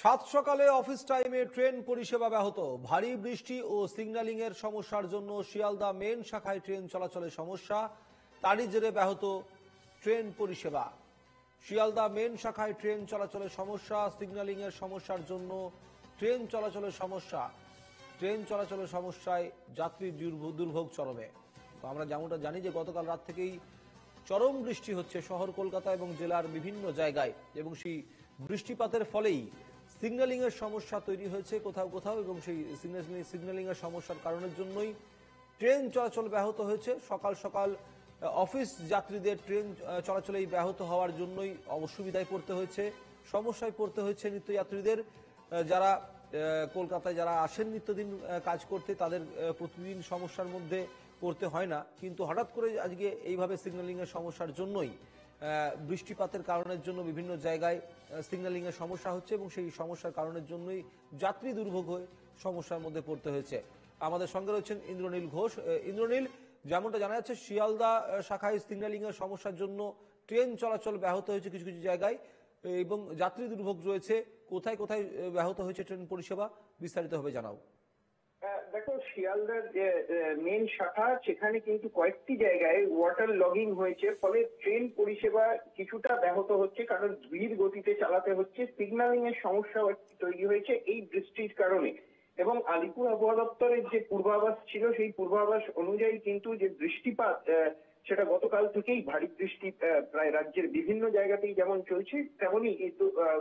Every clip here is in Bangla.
সাত সকালে অফিস টাইমে ট্রেন পরিষেবা ব্যাহত। ভারী বৃষ্টি ও সিগন্যালিং এর সমস্যার জন্য শিয়ালদা মেন শাখায় ট্রেন চলাচলে সমস্যা, তারই জেরে ব্যাহত ট্রেন পরিষেবা। শিয়ালদা মেন শাখায় ট্রেন চলাচলে সমস্যা, সিগন্যালিং এর সমস্যার জন্য ট্রেন চলাচলের সমস্যা। ট্রেন চলাচলের সমস্যায় যাত্রী দুর্ভোগ চরমে। তো আমরা যেমনটা জানি যে গতকাল রাত থেকেই চরম বৃষ্টি হচ্ছে শহর কলকাতা এবং জেলার বিভিন্ন জায়গায়, এবং সেই বৃষ্টিপাতের ফলেই সিগন্যালিং এর সমস্যা তৈরি হয়েছে কোথাও কোথাও, এবং সেই সিগন্যালিং এর সমস্যার কারণের জন্যই ট্রেন চলাচল ব্যাহত হয়েছে। সকাল সকাল অফিস যাত্রীদের ট্রেন চলাচলেই ব্যাহত হওয়ার জন্যই অসুবিধায় পড়তে হয়েছে, সমস্যায় পড়তে হয়েছে নিত্যযাত্রীদের। যারা কলকাতায় যারা আসেন নিত্যদিন কাজ করতে, তাদের প্রতিদিন সমস্যার মধ্যে পড়তে হয় না, কিন্তু হঠাৎ করে আজকে এইভাবে সিগন্যালিং এর সমস্যার জন্যই, বৃষ্টিপাতের কারণের জন্য বিভিন্ন জায়গায় সিগন্যালিং এর সমস্যা হচ্ছে, এবং সেই সমস্যার কারণের জন্যই যাত্রী দুর্ভোগ হয়ে সমস্যার মধ্যে পড়তে হয়েছে। আমাদের সঙ্গে রয়েছেন ইন্দ্রনীল ঘোষ। ইন্দ্রনীল, যেমনটা জানা যাচ্ছে শিয়ালদা শাখায় সিগন্যালিং এর সমস্যার জন্য ট্রেন চলাচল ব্যাহত হয়েছে কিছু কিছু জায়গায়, এবং যাত্রী দুর্ভোগ রয়েছে। কোথায় কোথায় ব্যাহত হয়েছে ট্রেন পরিষেবা, বিস্তারিতভাবে জানাও। দেখো, শিয়ালদার যে মেন শাখা সেখানে কিন্তু কয়েকটি জায়গায় ওয়াটার লগিং হয়েছে, ফলে ট্রেন পরিষেবা কিছুটা ব্যাহত হচ্ছে, কারণ ধীর গতিতে চালাতে হচ্ছে। সিগন্যালিং এর সমস্যাও তৈরি হয়েছে এই বৃষ্টির কারণে, এবং আলিপুর আবহাওয়া দপ্তরের যে পূর্বাভাস ছিল সেই পূর্বাভাস অনুযায়ী কিন্তু যে বৃষ্টিপাত সেটা গতকাল থেকেই ভারী বৃষ্টি প্রায় রাজ্যের বিভিন্ন জায়গাতেই যেমন চলছে, তেমনি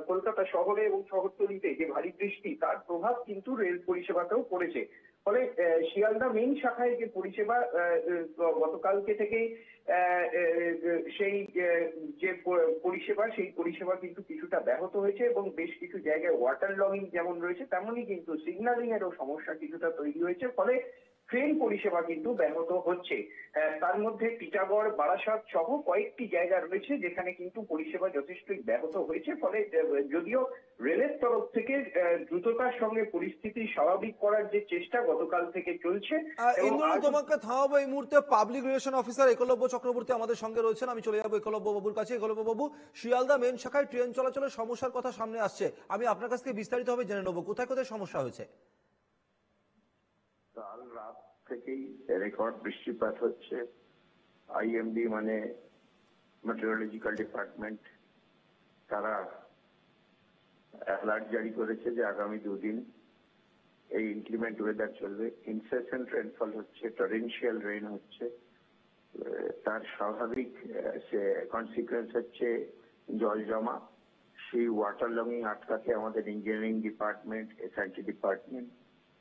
কলকাতা শহরে এবং শহরতলিতে যে ভারী বৃষ্টি তার প্রভাব কিন্তু রেল পরিষেবাতেও পড়েছে। ফলে শিয়ালদা মেইন শাখায় যে পরিষেবা গতকালকে থেকেই সেই যে পরিষেবা সেই পরিষেবা কিন্তু কিছুটা ব্যাহত হয়েছে, এবং বেশ কিছু জায়গায় ওয়াটার লগিং যেমন রয়েছে তেমনই কিন্তু সিগন্যালিং এরও সমস্যা কিছুটা তৈরি হয়েছে। ফলে ট্রেন পরিষেবা কিন্তু ব্যাহত হচ্ছে। তার মধ্যে টিটাগড়, বারাসাত সহ কয়েকটি জায়গা রয়েছে যেখানে কিন্তু পরিষেবা যথেষ্টই ব্যাহত হয়েছে। ফলে যদিও রেলের তরফ থেকে দ্রুততার সঙ্গে পরিস্থিতি স্বাভাবিক করার যে চেষ্টা গতকাল থেকে চলছে। তোমাকে থামাবো এই মুহূর্তে। Public relation officer Ekalavya Chakraborty আমাদের সঙ্গে রয়েছেন, আমি চলে যাবো একলব্য বাবুর কাছে। একলব্য বাবু, শিয়ালদা মেন শাখায় ট্রেন চলাচলের সমস্যার কথা সামনে আসছে, আমি আপনার কাছ থেকে বিস্তারিতভাবে জেনে নেবো কোথায় কোথায় সমস্যা হয়েছে। কাল রাত থেকেই রেকর্ড বৃষ্টিপাত হচ্ছে। আইএমডি মানে মেট্রোলজিক্যাল ডিপার্টমেন্ট, তারা অ্যালার্ট জারি করেছে যে আগামী দুদিন এই ইনক্রিমেন্ট ওয়েদার চলবে। ইনসেসেন্ট রেনফল হচ্ছে, টরেনশিয়াল রেন হচ্ছে। তার স্বাভাবিক কনসিকুয়েন্স হচ্ছে জল জমা। সেই ওয়াটার লগিং আটকাতে আমাদের ইঞ্জিনিয়ারিং ডিপার্টমেন্ট, এসআইটি ডিপার্টমেন্ট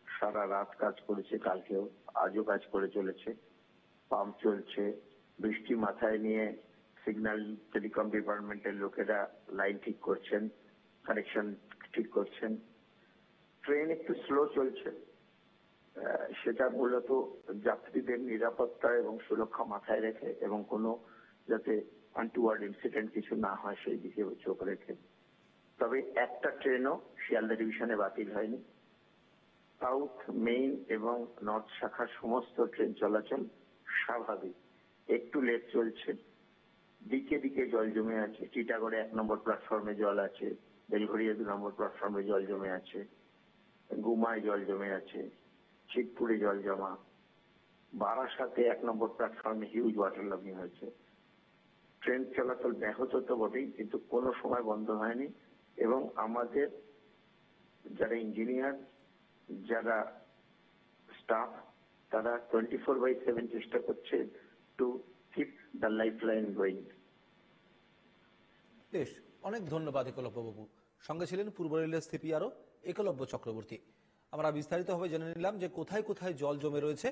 সারা রাত কাজ করেছে, কালকেও আজও কাজ করে চলেছে। পাম্প চলছে, বৃষ্টি মাথায় নিয়ে সিগন্যাল টেলিকম ডিপার্টমেন্টের লোকেরা লাইন ঠিক করছেন, কানেকশন ঠিক করছেন। ট্রেন একটু স্লো চলছে, সেটা মূলত যাত্রীদের নিরাপত্তা এবং সুরক্ষা মাথায় রেখে, এবং কোনো যাতে আনটুয়ার্ড ইনসিডেন্ট কিছু না হয় সেই দিকে চোখ রেখে। তবে একটা ট্রেনও শিয়ালদা ডিভিশনে বাতিল হয়নি। সাউথ, মেইন এবং নর্থ শাখার সমস্ত ট্রেন চলাচল স্বাভাবিক। একটু লেট চলছে, দিকে দিকে জল জমে আছে। টিটাগড়ে 1 নম্বর প্ল্যাটফর্মে জল আছে, বেলঘড়িয়া 2 নম্বর প্ল্যাটফর্মে জল জমে আছে, গুমায় জল জমে আছে, চিতপুরে জল জমা, বারাসাতে 1 নম্বর প্ল্যাটফর্মে হিউজ ওয়াটার লগিং হয়েছে। ট্রেন চলাচল ব্যাহত তো বটেই, কিন্তু কোনো সময় বন্ধ হয়নি। এবং আমাদের যারা ইঞ্জিনিয়ার, যারা স্টাফ, তারা 24/7 চেষ্টা করছে to keep the life line going. বেশ, অনেক ধন্যবাদ একলব্য বাবু। সঙ্গে ছিলেন পূর্ব রেলের সিপিআরও একলব্য চক্রবর্তী। আমরা বিস্তারিতভাবে জেনে নিলাম যে কোথায় কোথায় জল জমে রয়েছে,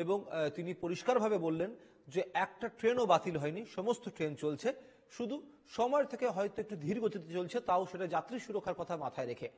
এবং তিনি পরিষ্কারভাবে বললেন যে একটা ট্রেনও বাতিল হয়নি, সমস্ত ট্রেন চলছে, শুধু সময় থেকে হয়তো একটু ধীর গতিতে চলছে, তাও সেটা যাত্রী সুরক্ষার কথা মাথায় রেখে।